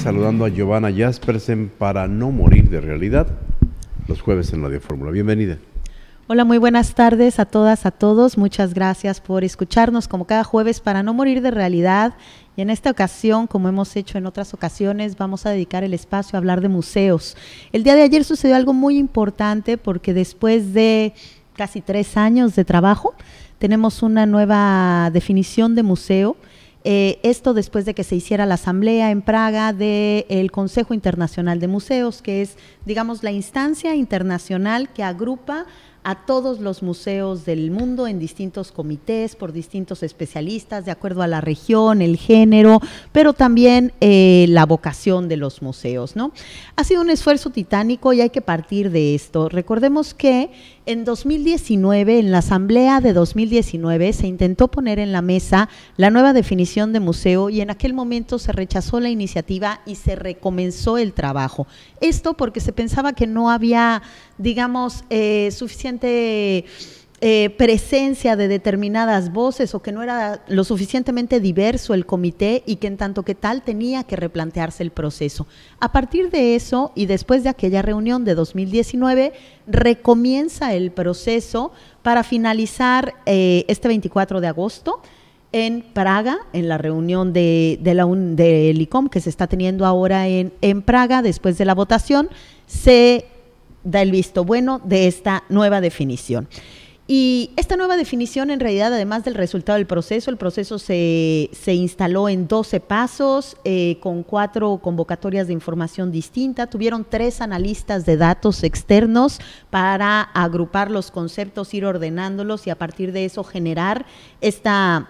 saludando a Giovanna Jaspersen para No Morir de Realidad, los jueves en Radio Fórmula. Bienvenida. Hola, muy buenas tardes a todas, a todos. Muchas gracias por escucharnos como cada jueves para No Morir de Realidad. Y en esta ocasión, como hemos hecho en otras ocasiones, vamos a dedicar el espacio a hablar de museos. El día de ayer sucedió algo muy importante porque después de casi 3 años de trabajo, tenemos una nueva definición de museo. Esto después de que se hiciera la asamblea en Praga del Consejo Internacional de Museos, que es, digamos, la instancia internacional que agrupa a todos los museos del mundo en distintos comités, por distintos especialistas, de acuerdo a la región, el género, pero también la vocación de los museos, ¿no? Ha sido un esfuerzo titánico y hay que partir de esto. Recordemos que en 2019, en la asamblea de 2019, se intentó poner en la mesa la nueva definición de museo y en aquel momento se rechazó la iniciativa y se recomenzó el trabajo. Esto porque se pensaba que no había, digamos, suficiente presencia de determinadas voces o que no era lo suficientemente diverso el comité y que en tanto que tal tenía que replantearse el proceso. A partir de eso y después de aquella reunión de 2019, recomienza el proceso para finalizar este 24 de agosto en Praga, en la reunión del ICOM que se está teniendo ahora en Praga. Después de la votación se da el visto bueno de esta nueva definición. Y esta nueva definición, en realidad, además del resultado del proceso, el proceso se instaló en 12 pasos, con 4 convocatorias de información distinta. Tuvieron 3 analistas de datos externos para agrupar los conceptos, ir ordenándolos y a partir de eso generar esta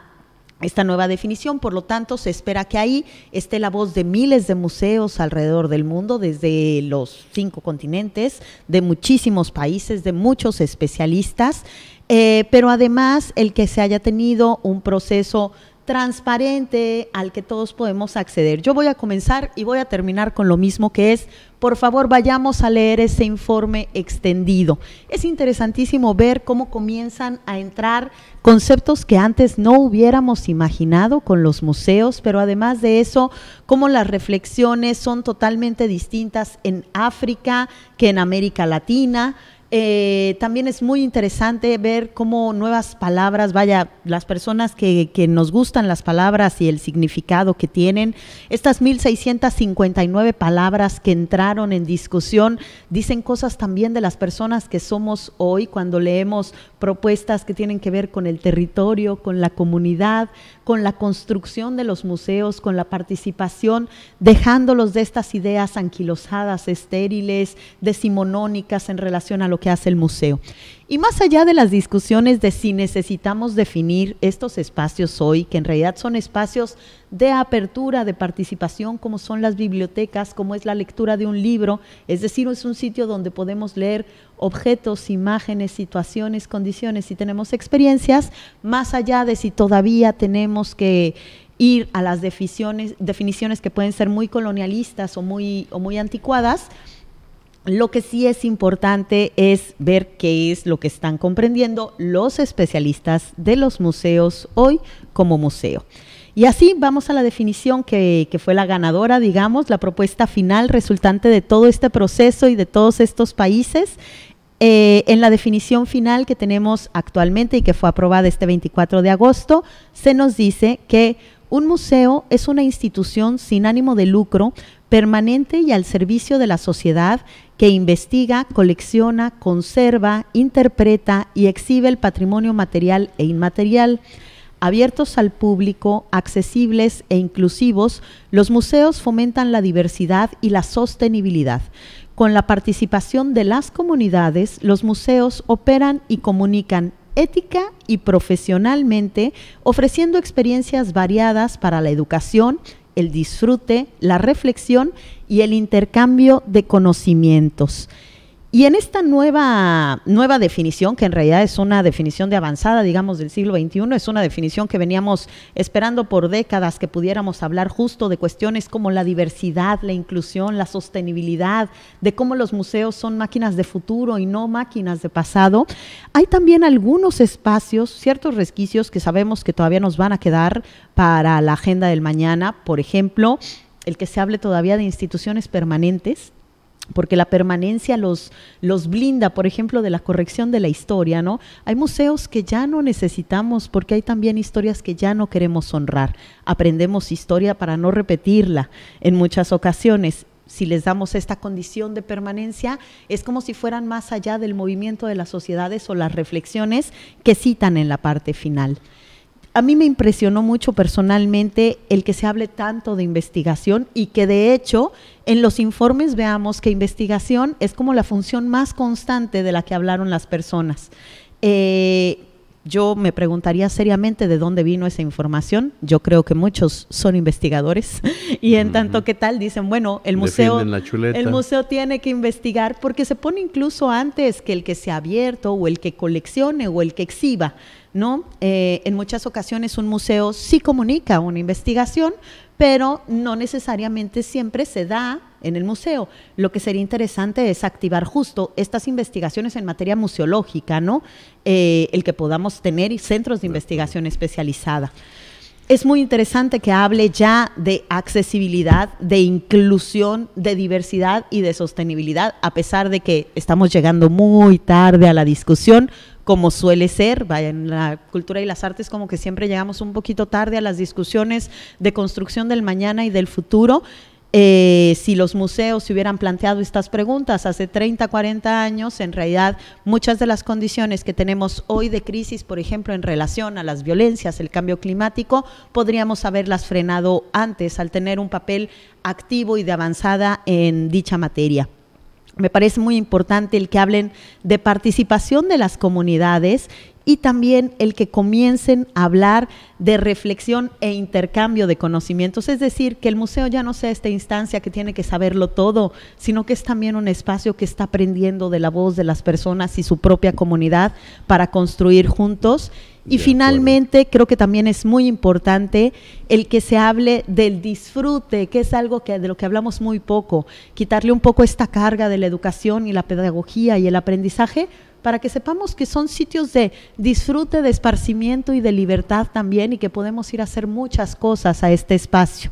nueva definición. Por lo tanto, se espera que ahí esté la voz de miles de museos alrededor del mundo, desde los 5 continentes, de muchísimos países, de muchos especialistas, pero además el que se haya tenido un proceso transparente al que todos podemos acceder. Yo voy a comenzar y voy a terminar con lo mismo, que es, por favor, vayamos a leer ese informe extendido. Es interesantísimo ver cómo comienzan a entrar conceptos que antes no hubiéramos imaginado con los museos, pero además de eso, cómo las reflexiones son totalmente distintas en África que en América Latina. También es muy interesante ver cómo nuevas palabras, las personas que nos gustan las palabras y el significado que tienen, estas 1,659 palabras que entraron en discusión, dicen cosas también de las personas que somos hoy cuando leemos propuestas que tienen que ver con el territorio, con la comunidad, con la construcción de los museos, con la participación, dejándolos de estas ideas anquilosadas, estériles, decimonónicas en relación a lo que hace el museo. Y más allá de las discusiones de si necesitamos definir estos espacios hoy, que en realidad son espacios de apertura, de participación, como son las bibliotecas, como es la lectura de un libro, es decir, es un sitio donde podemos leer objetos, imágenes, situaciones, condiciones y tenemos experiencias, más allá de si todavía tenemos que ir a las definiciones que pueden ser muy colonialistas o muy anticuadas. Lo que sí es importante es ver qué es lo que están comprendiendo los especialistas de los museos hoy como museo. Y así vamos a la definición que fue la ganadora, digamos, la propuesta final resultante de todo este proceso y de todos estos países. En la definición final que tenemos actualmente y que fue aprobada este 24 de agosto, se nos dice que un museo es una institución sin ánimo de lucro, permanente y al servicio de la sociedad que investiga, colecciona, conserva, interpreta y exhibe el patrimonio material e inmaterial. Abiertos al público, accesibles e inclusivos, los museos fomentan la diversidad y la sostenibilidad. Con la participación de las comunidades, los museos operan y comunican ética y profesionalmente, ofreciendo experiencias variadas para la educación, el disfrute, la reflexión y el intercambio de conocimientos. Y en esta nueva definición, que en realidad es una definición de avanzada, digamos, del siglo XXI, es una definición que veníamos esperando por décadas, que pudiéramos hablar justo de cuestiones como la diversidad, la inclusión, la sostenibilidad, de cómo los museos son máquinas de futuro y no máquinas de pasado. Hay también algunos espacios, ciertos resquicios que sabemos que todavía nos van a quedar para la agenda del mañana, por ejemplo, el que se hable todavía de instituciones permanentes, porque la permanencia los blinda, por ejemplo, de la corrección de la historia, ¿no? Hay museos que ya no necesitamos porque hay también historias que ya no queremos honrar. Aprendemos historia para no repetirla en muchas ocasiones. Si les damos esta condición de permanencia, es como si fueran más allá del movimiento de las sociedades o las reflexiones que citan en la parte final. A mí me impresionó mucho personalmente el que se hable tanto de investigación y que de hecho en los informes veamos que investigación es como la función más constante de la que hablaron las personas. Yo me preguntaría seriamente de dónde vino esa información. Yo creo que muchos son investigadores y en tanto que tal dicen, bueno, el museo tiene que investigar porque se pone incluso antes que el que sea abierto o el que coleccione o el que exhiba, ¿no? En muchas ocasiones un museo sí comunica una investigación, pero no necesariamente siempre se da en el museo. Lo que sería interesante es activar justo estas investigaciones en materia museológica, ¿no? El que podamos tener centros de investigación especializada. Es muy interesante que hable ya de accesibilidad, de inclusión, de diversidad y de sostenibilidad, a pesar de que estamos llegando muy tarde a la discusión, como suele ser. Vaya, en la cultura y las artes como que siempre llegamos un poquito tarde a las discusiones de construcción del mañana y del futuro. Si los museos se hubieran planteado estas preguntas hace 30, 40 años, en realidad muchas de las condiciones que tenemos hoy de crisis, por ejemplo, en relación a las violencias, el cambio climático, podríamos haberlas frenado antes al tener un papel activo y de avanzada en dicha materia. Me parece muy importante el que hablen de participación de las comunidades y también el que comiencen a hablar de reflexión e intercambio de conocimientos, es decir, que el museo ya no sea esta instancia que tiene que saberlo todo, sino que es también un espacio que está aprendiendo de la voz de las personas y su propia comunidad para construir juntos. Y finalmente, creo que también es muy importante el que se hable del disfrute, que es algo de lo que hablamos muy poco, quitarle un poco esta carga de la educación y la pedagogía y el aprendizaje, para que sepamos que son sitios de disfrute, de esparcimiento y de libertad también, y que podemos ir a hacer muchas cosas a este espacio.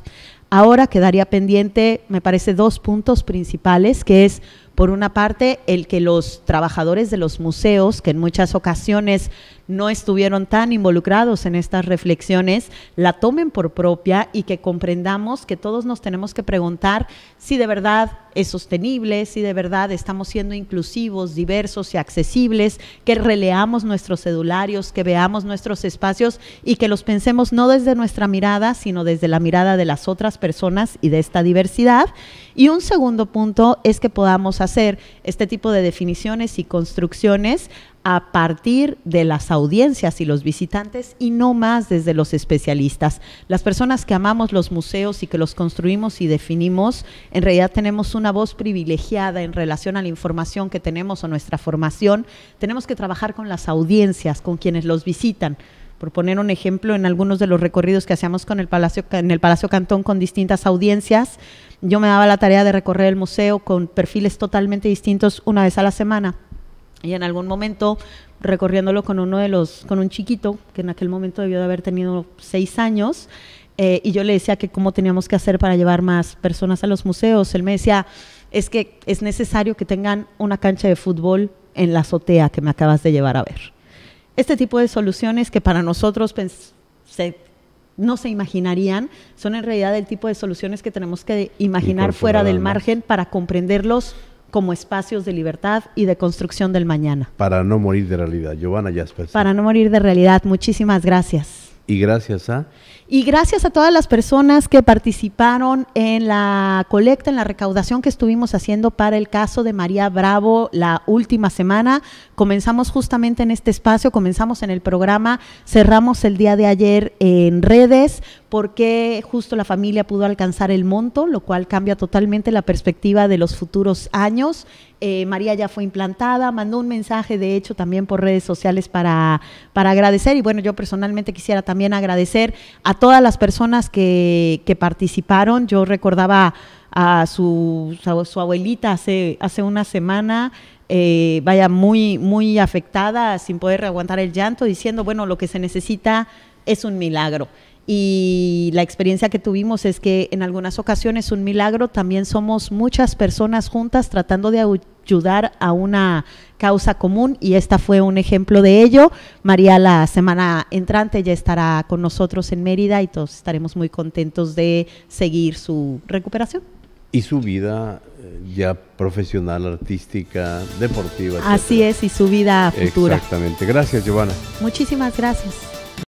Ahora quedaría pendiente, me parece, 2 puntos principales, que es, por una parte, el que los trabajadores de los museos, que en muchas ocasiones no estuvieron tan involucrados en estas reflexiones, la tomen por propia y que comprendamos que todos nos tenemos que preguntar si de verdad es sostenible, si de verdad estamos siendo inclusivos, diversos y accesibles, que releamos nuestros cedularios, que veamos nuestros espacios y que los pensemos no desde nuestra mirada, sino desde la mirada de las otras personas y de esta diversidad. Y un segundo punto es que podamos hacer este tipo de definiciones y construcciones a partir de las audiencias y los visitantes y no más desde los especialistas. Las personas que amamos los museos y que los construimos y definimos, en realidad tenemos una voz privilegiada en relación a la información que tenemos o nuestra formación. Tenemos que trabajar con las audiencias, con quienes los visitan. Por poner un ejemplo, en algunos de los recorridos que hacíamos con en el Palacio Cantón con distintas audiencias, yo me daba la tarea de recorrer el museo con perfiles totalmente distintos una vez a la semana. Y en algún momento, recorriéndolo con un chiquito, que en aquel momento debió de haber tenido 6 años, y yo le decía que cómo teníamos que hacer para llevar más personas a los museos. Él me decía, es que es necesario que tengan una cancha de fútbol en la azotea que me acabas de llevar a ver. Este tipo de soluciones que para nosotros no se imaginarían, son en realidad el tipo de soluciones que tenemos que imaginar fuera del margen para comprenderlos como espacios de libertad y de construcción del mañana. Para no morir de realidad. Giovanna Jaspers. Para no morir de realidad. Muchísimas gracias. Y gracias a... Y gracias a todas las personas que participaron en la colecta, en la recaudación que estuvimos haciendo para el caso de María Bravo la última semana. Comenzamos justamente en este espacio, comenzamos en el programa, cerramos el día de ayer en redes, porque justo la familia pudo alcanzar el monto, lo cual cambia totalmente la perspectiva de los futuros años. María ya fue implantada, mandó un mensaje de hecho también por redes sociales para agradecer, y bueno, yo personalmente quisiera también agradecer a todas las personas que participaron. Yo recordaba a su abuelita hace una semana, vaya muy afectada, sin poder aguantar el llanto, diciendo, bueno, lo que se necesita es un milagro. y la experiencia que tuvimos es que en algunas ocasiones un milagro también somos muchas personas juntas tratando de ayudar a una causa común, y esta fue un ejemplo de ello. María la semana entrante ya estará con nosotros en Mérida y todos estaremos muy contentos de seguir su recuperación. Y su vida ya profesional, artística, deportiva. Así etcétera. Es, y su vida futura. Exactamente. Gracias, Giovanna. Muchísimas gracias.